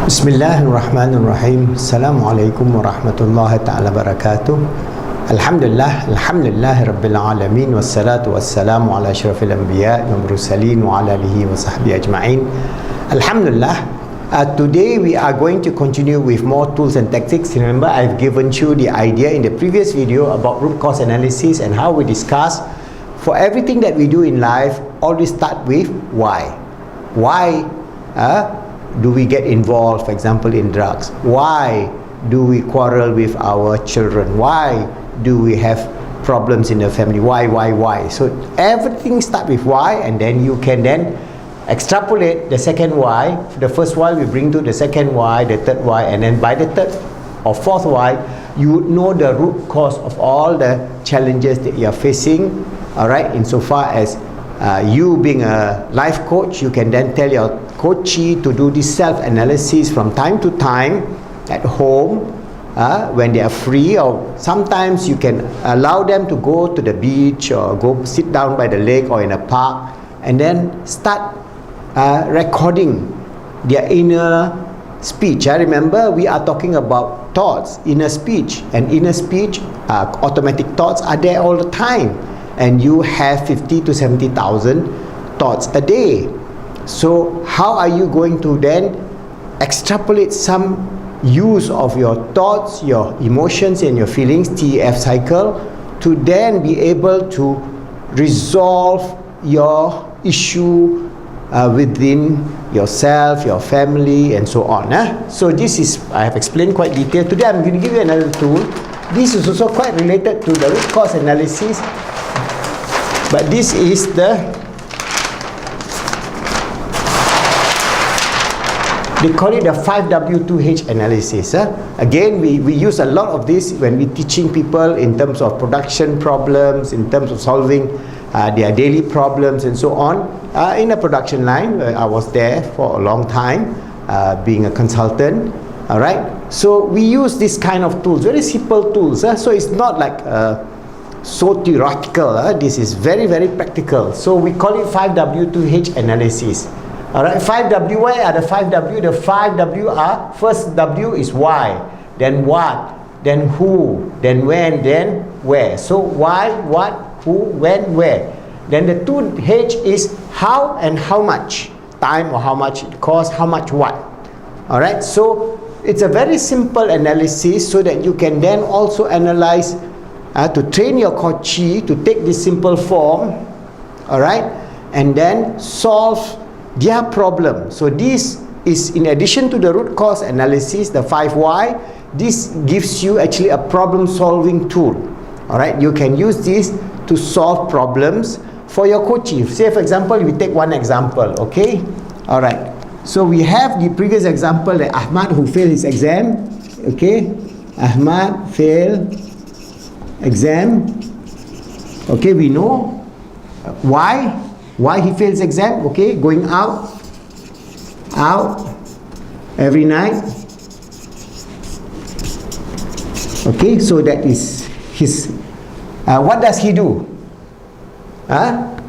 Bismillahirrahmanirrahim. Assalamualaikum warahmatullahi ta'ala barakatuh. Alhamdulillah Rabbil Alamin. Wassalatu wassalamu ala asyrafil anbiya wal mursalin wa ala alihi wa sahbihi ajma'in. Alhamdulillah. Today we are going to continue with more tools and tactics. Remember, I've given you the idea in the previous video about root cause analysis and how we discuss for everything that we do in life, always start with why. Why do we get involved, for example, in drugs? Why do we quarrel with our children? Why do we have problems in the family? Why? So everything starts with why, and then you can then extrapolate the second why. The first why we bring to the second why, the third why, and then by the third or fourth why, you would know the root cause of all the challenges that you are facing. Alright, insofar as you being a life coach, you can then tell your coachee to do this self-analysis from time to time at home when they are free, or sometimes you can allow them to go to the beach or go sit down by the lake or in a park and then start recording their inner speech. Remember, we are talking about thoughts, inner speech, and inner speech, automatic thoughts are there all the time, and you have 50 to 70,000 thoughts a day. So how are you going to then extrapolate some use of your thoughts, your emotions and your feelings, TEF cycle, to then be able to resolve your issue within yourself, your family, and so on. So this is, I have explained quite detailed. Today I'm going to give you another tool. This is also quite related to the root cause analysis, but this is they call it the 5W-2H analysis. Again, we use a lot of this when we're teaching people in terms of production problems, in terms of solving their daily problems and so on. In a production line, I was there for a long time, being a consultant. Alright, so we use this kind of tools, very simple tools. So it's not like so theoretical. This is very, very practical. So we call it 5W-2H analysis. Alright, 5W, why are the 5W? The 5W are, first W is why, then what, then who, then when, then where. So why, what, who, when, where. Then the 2H is how and how much time, or how much it costs, how much what. Alright, so it's a very simple analysis so that you can then also analyze to train your coachee to take this simple form, alright, and then solve their problem. So this is, in addition to the root cause analysis, the 5 why, this gives you actually a problem solving tool. Alright, you can use this to solve problems for your coachee. Say for example, we take one example, okay? Alright, so we have the previous example that Ahmad who failed his exam, okay? Ahmad failed exam, okay, we know why he fails exam, okay, going out every night, okay, so that is his, what does he do?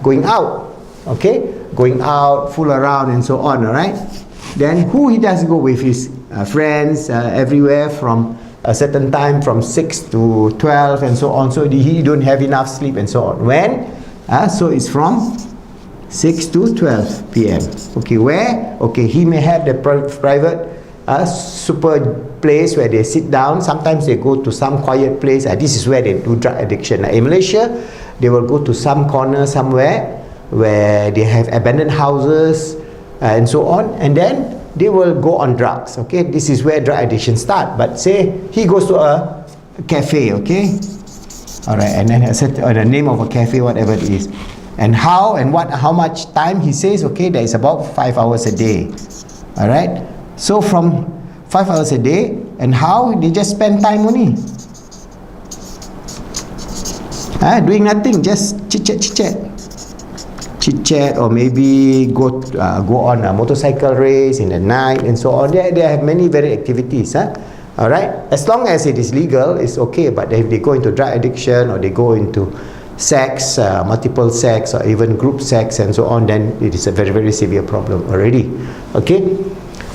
Going out, okay, going out, fool around and so on, alright. Then who he does go with? His friends everywhere from a certain time, from 6 to 12 and so on, so he don't have enough sleep and so on. When? So it's from 6 to 12 p.m. Okay, where? Okay, he may have the private super place where they sit down. Sometimes they go to some quiet place. This is where they do drug addiction. In Malaysia, they will go to some corner somewhere where they have abandoned houses and so on, and then they will go on drugs. Okay, this is where drug addiction start. But say he goes to a cafe, okay, alright, and then the name of a cafe, whatever it is, and how and what, how much time he says, okay, that is about 5 hours a day. Alright, so from 5 hours a day, and how they just spend time only, doing nothing, just chit chat, or maybe go on a motorcycle race in the night and so on. They have many very activities. Alright, as long as it is legal, it's okay. But if they go into drug addiction, or they go into sex, multiple sex, or even group sex and so on, then it is a very, very severe problem already. Okay,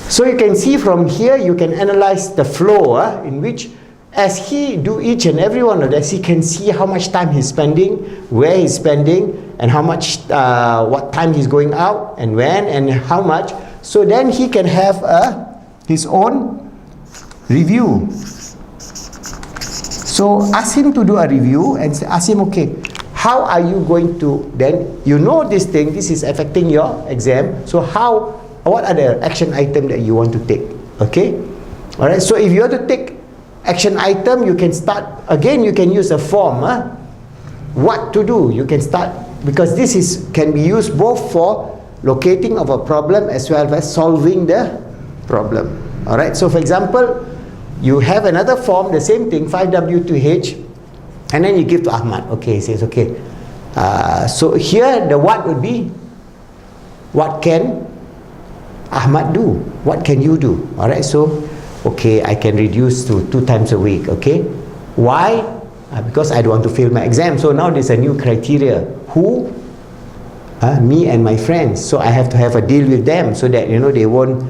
So you can see from here, you can analyze the flow in which as he do each and every one of this, he can see how much time he's spending, where he's spending, and how much, what time he's going out, and when, and how much. So then he can have his own review. So ask him to do a review and ask him, okay, how are you going to, then you know this thing, this is affecting your exam. So what are the action items that you want to take? Okay? Alright, so if you want to take action item, you can start, again, you can use a form. What to do? You can start, because this can be used both for locating of a problem as well as solving the problem. Alright, so for example, you have another form, the same thing, 5W-2H, and then you give to Ahmad. Okay, he says, okay. So here, the what would be, what can Ahmad do? What can you do? Alright, so, okay, I can reduce to 2 times a week, okay? Why? Because I don't want to fail my exam. So now there's a new criteria. Who? Me and my friends. So I have to have a deal with them so that, you know, they won't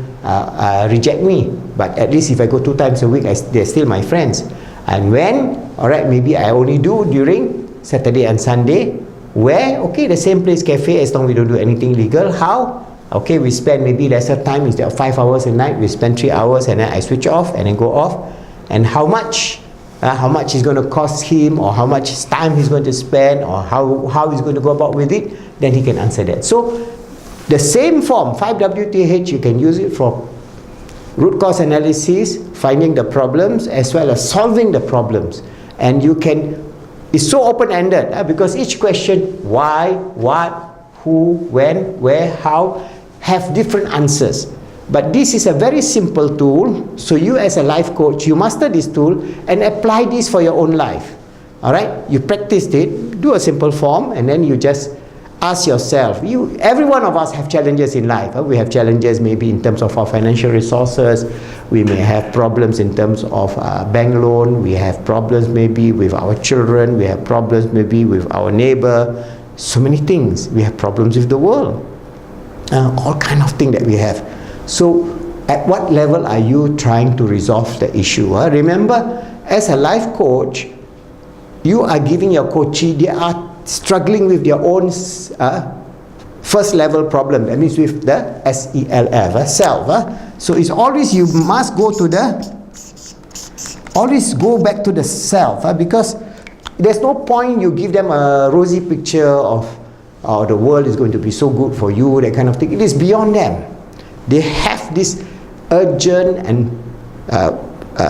reject me. But at least if I go 2 times a week, they're still my friends. And when? Alright, maybe I only do during Saturday and Sunday. Where? Okay, the same place, cafe, as long as we don't do anything illegal. How? Okay, we spend maybe lesser time. Instead of 5 hours a night, we spend 3 hours, and then I switch off and then go off. And how much? How much is going to cost him, or how much time he's going to spend, or how he's going to go about with it, then he can answer that. So the same form, 5W-2H, you can use it for root cause analysis, finding the problems, as well as solving the problems. And you can, it's so open-ended, because each question, why, what, who, when, where, how, have different answers. But this is a very simple tool. So you as a life coach, you master this tool and apply this for your own life. Alright, you practiced it, do a simple form, and then you just ask yourself. Every one of us have challenges in life. We have challenges maybe in terms of our financial resources. We may have problems in terms of bank loan. We have problems maybe with our children. We have problems maybe with our neighbor. So many things. We have problems with the world. All kind of things that we have. So at what level are you trying to resolve the issue? Remember, as a life coach, you are giving your coachee, they are struggling with their own first level problem. That means with the SELF, self. So it's always, you must go to always go back to the self, because there's no point you give them a rosy picture of the world is going to be so good for you, that kind of thing. It is beyond them. They have this urgent and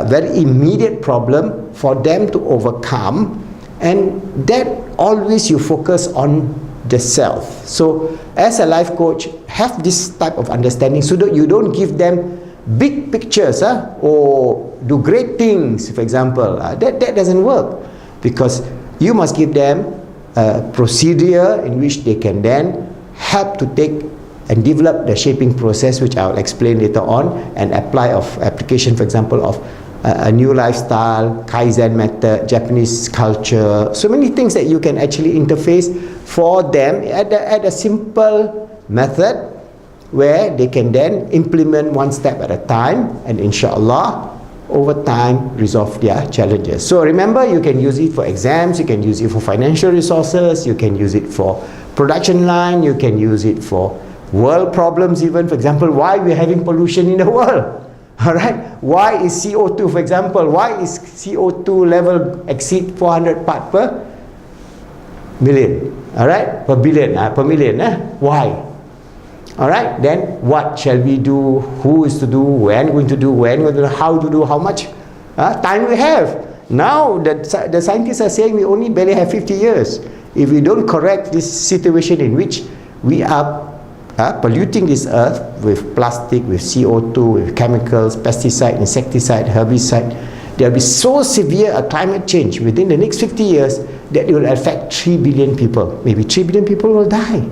very immediate problem for them to overcome, and that always you focus on the self. So as a life coach, have this type of understanding so that you don't give them big pictures or do great things, for example. That doesn't work, because you must give them a procedure in which they can then help to take and develop the shaping process, which I will explain later on, and application, for example, of a new lifestyle, Kaizen method, Japanese culture, so many things that you can actually interface for them at a simple method where they can then implement one step at a time, and inshallah, over time, resolve their challenges. So remember, you can use it for exams, you can use it for financial resources, you can use it for production line, you can use it for world problems even. For example, why we're having pollution in the world? Alright, why is CO2, for example, why is CO2 level exceed 400 part per million? Alright, per billion, per million, why? Alright, then what shall we do, who is to do, when going to do, how to do, how much time we have. Now the scientists are saying we only barely have 50 years. If we don't correct this situation in which we are polluting this earth with plastic, with CO2, with chemicals, pesticide, insecticide, herbicide, there will be so severe a climate change within the next 50 years that it will affect 3 billion people. Maybe 3 billion people will die.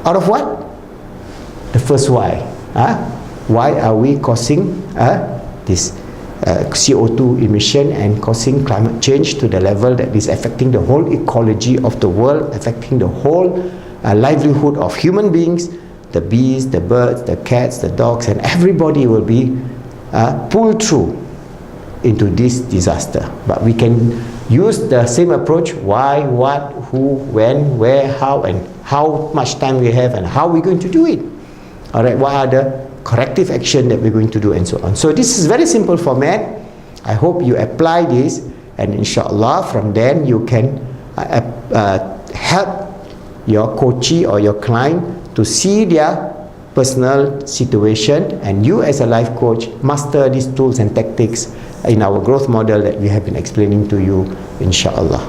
Out of what? The first why. Why are we causing this CO2 emission and causing climate change to the level that is affecting the whole ecology of the world, affecting the whole livelihood of human beings, the bees, the birds, the cats, the dogs, and everybody will be pulled through into this disaster. But we can use the same approach: why, what, who, when, where, how, and how much time we have, and how we're going to do it. Alright, what are the corrective action that we're going to do, and so on. So this is very simple format. I hope you apply this, and inshallah from then you can help your coachee or your client to see their personal situation, and you as a life coach master these tools and tactics in our growth model that we have been explaining to you, inshallah.